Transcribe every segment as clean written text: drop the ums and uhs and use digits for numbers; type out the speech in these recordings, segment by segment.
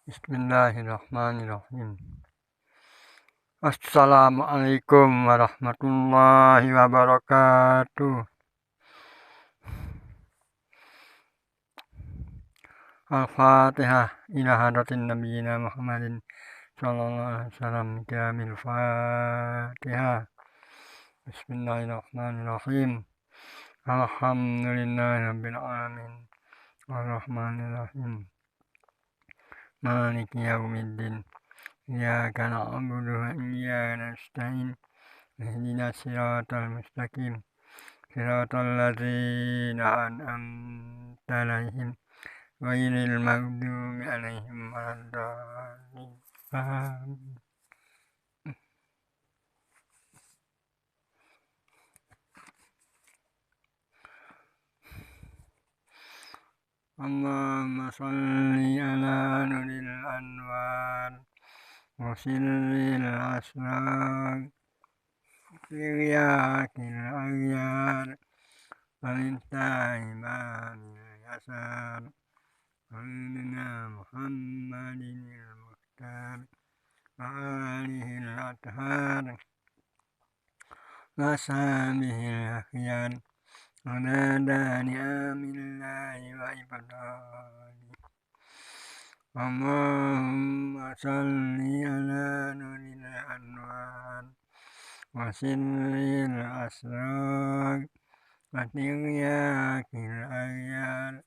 Bismillahirrahmanirrahim. Assalamualaikum warahmatullahi wabarakatuh. Al-Fatihah ila hadratin nabiyina Muhammadin sallallahu alaihi wasallam. Kamil Fatihah. Bismillahirrahmanirrahim. Alhamdulillahi rabbil alamin. Arrahmanirrahim. Maliki yaumiddin. Iyyaka na'budu wa iyyaka nasta'in. Ihdinas siratal mustaqim. Siratal ladzina an'amta 'alaihim ghairil maghdubi 'alaihim waladdallin. Amin. Allahumma shalli ala nuril anwar wa sirril asrar Siriyakil aghyar Walintah imamil yasar Sayyidina Muhammadin al-Mukhtar Wa alihil athar Wa sahbihil akhyar Adada ni'amillahi wa ibadani Allahumma salli ala nuril anwar wa sirril asrar wa tiryakil aghyar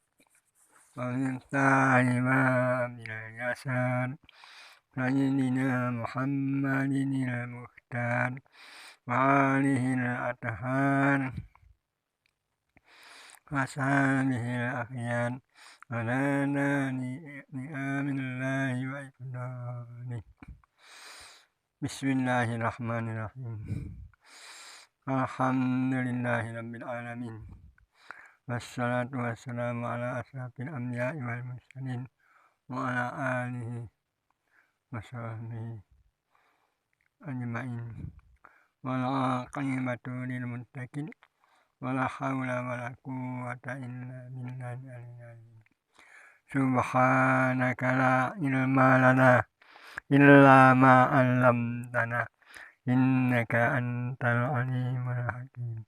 wa mintahi babil yasar Sayyidina Muhammadin al-Mukhtar wa alihil athar wa sahbihil akhyar adada ni'amillahi wa ibadani. Bismillahirrahmanirrahim. Alhamdulillahi rabbil alamin. Wassalatu wassalamu ala asrafil anbiya'i wal mursalin wa ala alihi wa sahbihi ajma'in. Wal aqibatu lil muttaqin wala haula wala quwwata illa billahil aliyyil azim. Subhanaka la ilma lana illa ma 'allamtana innaka antal alimul hakim.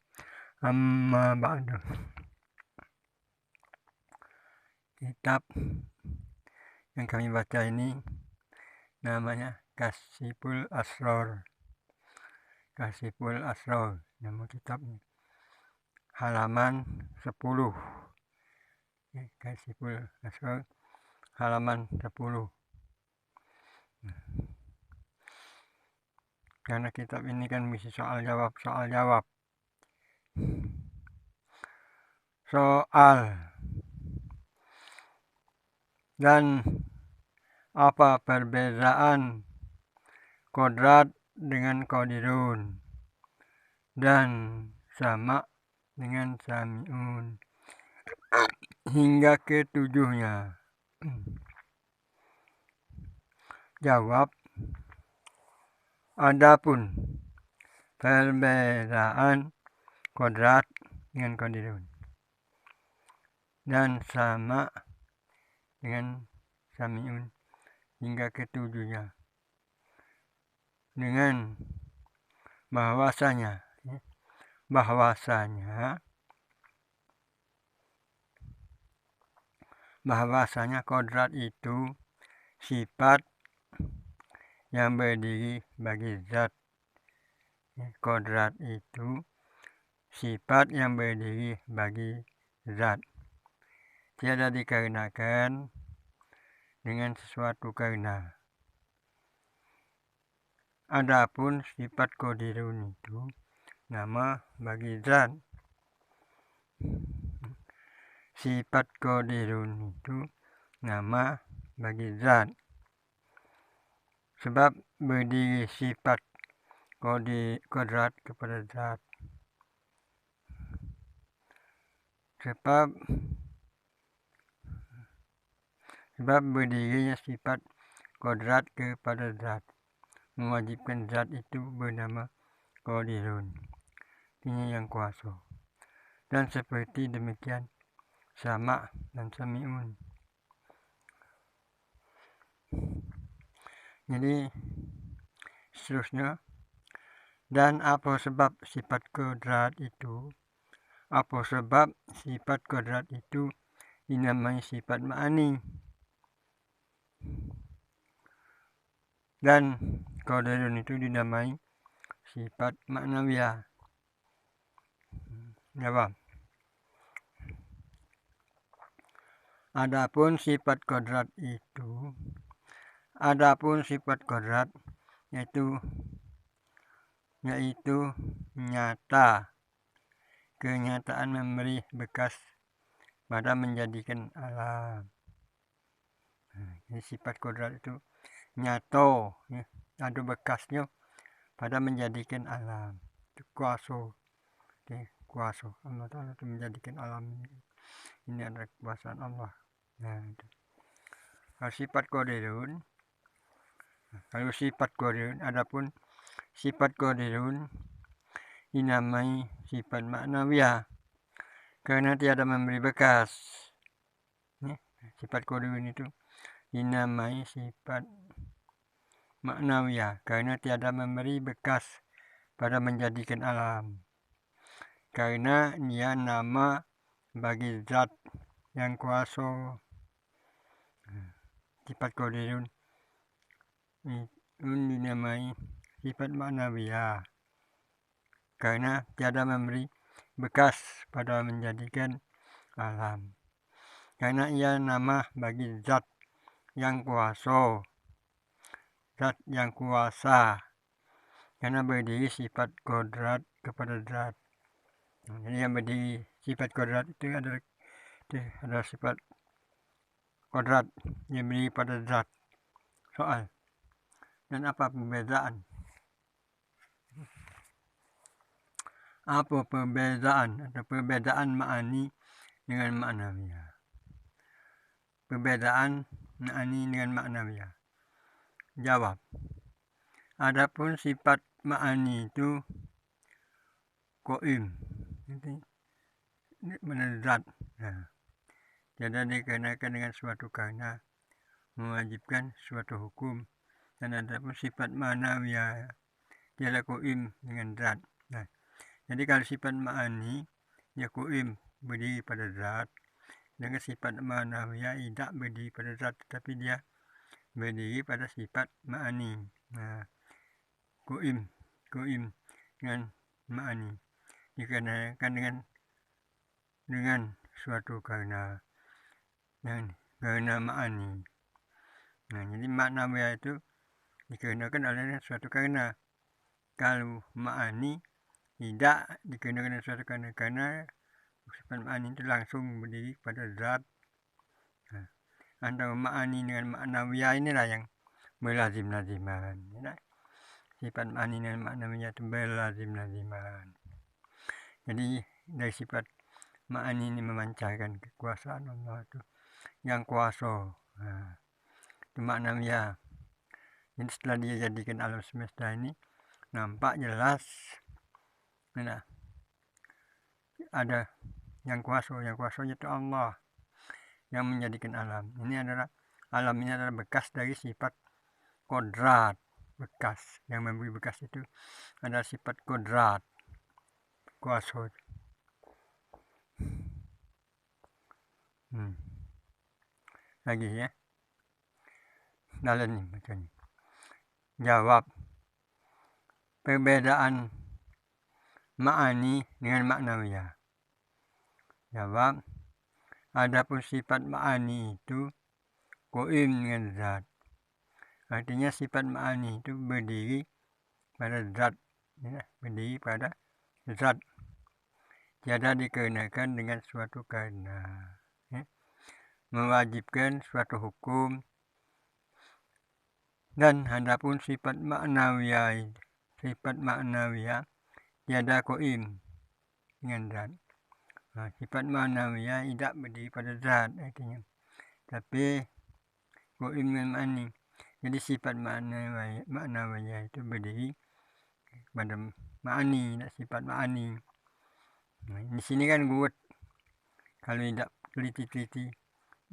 Amma ba'du. Kitab yang kami baca ini namanya Kasyiful Asrar. Kasyiful Asrar nama kitabnya. Halaman 10. Kasyiful Asrar halaman 10. Karena kitab ini kan mesti soal jawab. Soal. Dan apa perbedaan kodrat dengan qadirun dan sama dengan sami'un hingga ketujuhnya. Jawab. Adapun perbedaan kodrat dengan qadirun dan sama dengan sami'un hingga ketujuhnya dengan bahwasanya kodrat itu sifat yang berdiri bagi zat. Kodrat itu sifat yang berdiri bagi zat. Tiada dikarenakan dengan sesuatu karena. Adapun sifat qadirun itu nama bagi zat. Sifat qadirun itu nama bagi zat. Sebab berdiri sifat kodrat kepada zat. Sebab berdirinya sifat kodrat kepada zat mewajibkan zat itu bernama qadirun, ini yang kuasa. Dan seperti demikian sama dan sami'un. Jadi seterusnya, dan apa sebab sifat kodrat itu? Apa sebab sifat kodrat itu dinamai sifat ma'ani? Dan qadirun itu dinamai sifat ma'nawiyah. Jawab. Adapun sifat kodrat yaitu nyata, kenyataan memberi bekas pada menjadikan alam. Jadi sifat kodrat itu nyato, ya, ada bekasnya pada menjadikan alam. Itu kuasa Allah Ta'ala itu menjadikan alam ini adalah kekuasaan Allah. Nah, itu. Kalau sifat qadirun, adapun sifat qadirun dinamai sifat ma'nawiyah karena tiada memberi bekas. Sifat qadirun itu dinamai sifat ma'nawiyah karena tiada memberi bekas pada menjadikan alam. Karena dia nama bagi zat yang kuasa. Sifat qadirun itu dinamai sifat ma'nawiyah karena tiada memberi bekas pada menjadikan alam. Karena ia nama bagi zat yang kuasa, zat yang kuasa, karena berdiri sifat kodrat kepada zat. Jadi yang berdiri sifat kodrat itu adalah sifat kodrat yang berdiri pada zat. Soal, dan apa perbedaan? Apa perbedaan atau perbedaan ma'ani dengan ma'nawiyah? Perbedaan ma'ani dengan ma'nawiyah. Jawab. Adapun sifat ma'ani itu qaim, itu menezat. Nah, tiada dikenakan dengan suatu karena mewajibkan suatu hukum, dan adapun sifat ma'nawiyah tiada qaim dengan zat. Nah, jadi kalau sifat ma'ani dia qaim berdiri pada zat, dengan sifat ma'nawiyah tidak berdiri pada zat tetapi dia berdiri pada sifat ma'ani. Nah, qaim dengan ma'ani dikarenakan dengan suatu karena ma'ani. Nah, jadi ma'nawiyah itu dikarenakan oleh suatu karena. Kalau ma'ani tidak dikenakan suatu karena sifat ma'ani itu langsung berdiri pada zat. Nah, antara ma'ani dengan ma'nawiyah inilah yang berlazim-laziman. Sifat ma'ani dengan ma'nawiyah itu berlazim-laziman. Jadi dari sifat ma'ani ini memancarkan kekuasaan Allah itu yang kuasa. Nah, itu ma'nawiyah. Jadi setelah dia jadikan alam semesta ini nampak jelas ada yang kuasa itu Allah yang menjadikan alam. Alam ini adalah bekas dari sifat kodrat. Bekas yang memberi bekas itu adalah sifat kodrat, kuasa. Lagi ya. Dalam ni macam ni. Jawab. Perbedaan ma'ani dengan ma'nawiyah. Jawab. Adapun sifat ma'ani itu qaim dengan zat. Artinya sifat ma'ani itu berdiri pada zat. Berdiri pada zat. Tiada dikarenakan dengan suatu karena. Mewajibkan suatu hukum. Dan adapun sifat ma'nawiyah tiada qaim dengan zat. Nah, sifat ma'nawiyah tidak berdiri pada zat artinya, tapi qaim dengan ma'ani. Jadi sifat ma'nawiyah itu berdiri pada ma'ani, tidak sifat ma'ani. Nah, di sini kan gugut kalau tidak teliti-teliti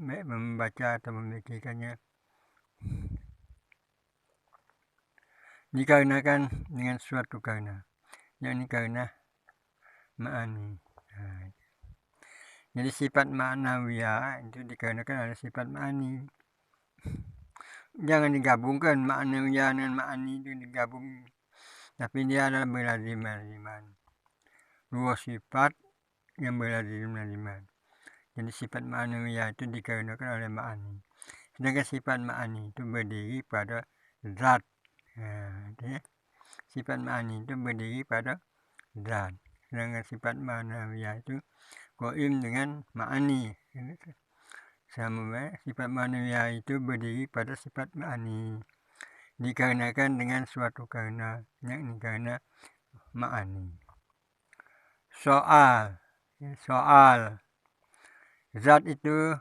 membaca atau memikirkannya. dikarenakan dengan suatu karena, yakni karena ma'ani. Jadi sifat ma'nawiyah itu dikarenakan oleh sifat ma'ani. Jangan digabungkan ma'nawiyah dengan ma'ani itu digabung, tapi dia adalah berlazim-laziman. Dua sifat yang berlazim-laziman. Jadi sifat ma'nawiyah itu dikarenakan oleh ma'ani. Sedangkan sifat ma'ani itu berdiri pada zat. Sifat ma'ani itu berdiri pada zat. Sedangkan sifat ma'nawiyah itu qaim dengan ma'ani. Sama sifat ma'nawiyah itu berdiri pada sifat ma'ani. Dikarenakan dengan suatu karena, yakni karena ma'ani. Soal zat itu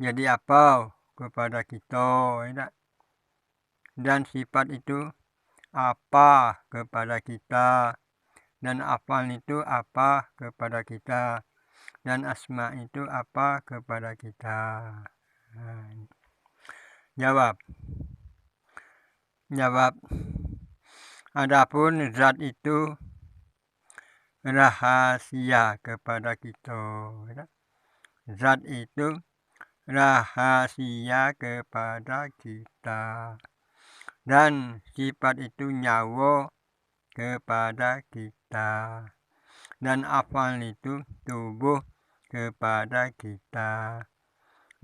jadi apa kepada kita, dan sifat itu apa kepada kita, dan afal itu apa kepada kita, dan asma itu apa kepada kita. Jawab. Adapun zat itu rahasia kepada kita. Zat itu rahasia kepada kita. Dan sifat itu nyawa kepada kita. Dan afal itu tubuh kepada kita.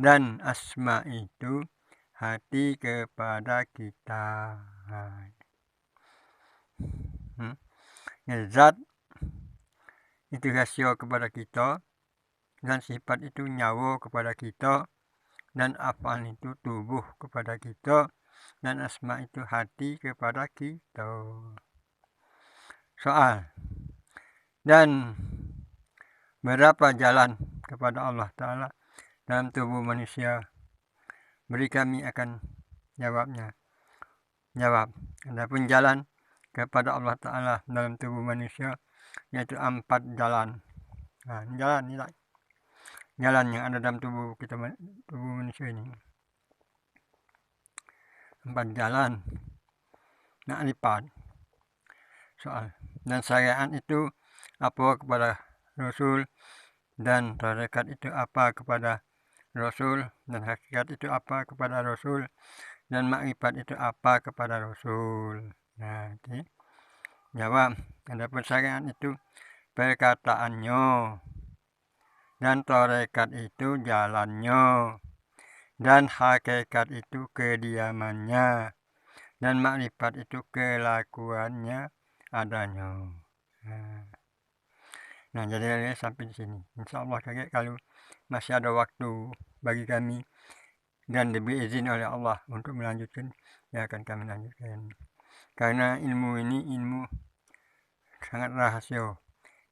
Dan asma itu hati kepada kita. Zat itu rahasia kepada kita, dan sifat itu nyawa kepada kita, dan afal itu tubuh kepada kita, dan asma itu hati kepada kita. Soal. Dan berapa jalan kepada Allah Ta'ala dalam tubuh manusia? Beri kami akan jawabnya. Jawab. Adapun jalan kepada Allah Ta'ala dalam tubuh manusia yaitu 4 jalan. Ini jalan yang ada dalam tubuh kita, tubuh manusia ini. 4 jalan. Nak lipat. Soal. Dan syariat itu apa kepada Rasul, dan tarekat itu apa kepada Rasul, dan hakikat itu apa kepada Rasul, dan makrifat itu apa kepada Rasul. Jawab. Adapun syariat itu perkataannya, dan tarekat itu jalannya, dan hakikat itu kediamannya, dan makrifat itu kelakuannya adanya. Jadi sampai di sini. InsyaAllah kalau masih ada waktu bagi kami dan diberi izin oleh Allah untuk melanjutkan, ya akan kami lanjutkan. Karena ilmu ini ilmu sangat rahasia.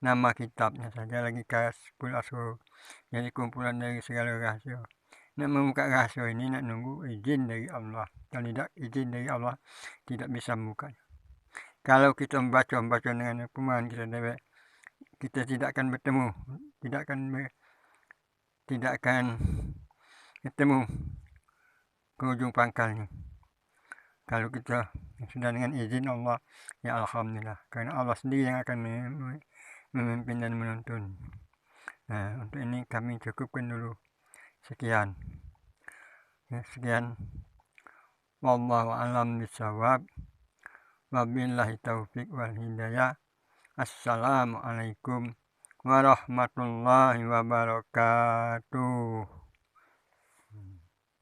Nama kitabnya saja lagi Kasyful Asrar. Jadi kumpulan dari segala rahasia. Nak membuka rahasia ini nak nunggu izin dari Allah. Kalau tidak izin dari Allah, tidak bisa membuka. Kalau kita membaca dengan pemahaman kita tidak akan bertemu, tidak akan ketemu ke ujung pangkalnya. Kalau kita sudah dengan izin Allah, ya alhamdulillah. Karena Allah sendiri yang akan memimpin dan menuntun. Untuk ini kami cukupkan dulu. Sekian. Wallahu a'lam bishawab. Wabillahi taufiq wal hidayah. Assalamualaikum warahmatullahi wabarakatuh.